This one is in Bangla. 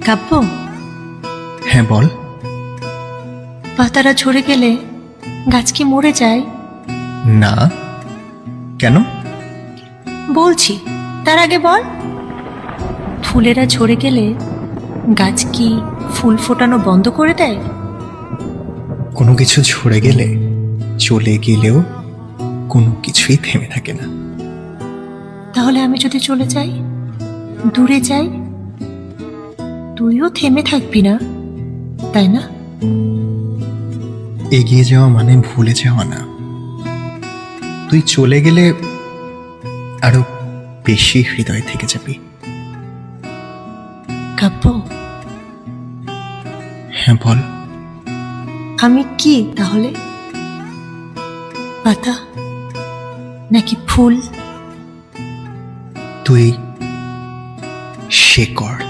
কাব্য, হ্যাঁ বল। পাতারা ঝরে গেলে গাছ কি মরে যায়? না, কেন? বলছি, তার আগে বল। ফুলেরা ঝরে গেলে গাছ কি ফুল ফোটানো বন্ধ করে দেয়? কোনো কিছু ঝরে গেলে, চলে গেলেও কোনো কিছুই থেমে থাকে না। তাহলে আমি যদি চলে যাই, দূরে যাই, তুইও থেমে থাকবি না, তাই না? এগিয়ে যাওয়া মানে ভুলে যাওয়া না। তুই চলে গেলে আরো বেশি হৃদয় থেকে যাবি। কাব্য, হ্যাঁ বল। আমি কি তাহলে? পাতা নাকি ফুল? তুই শেকড়।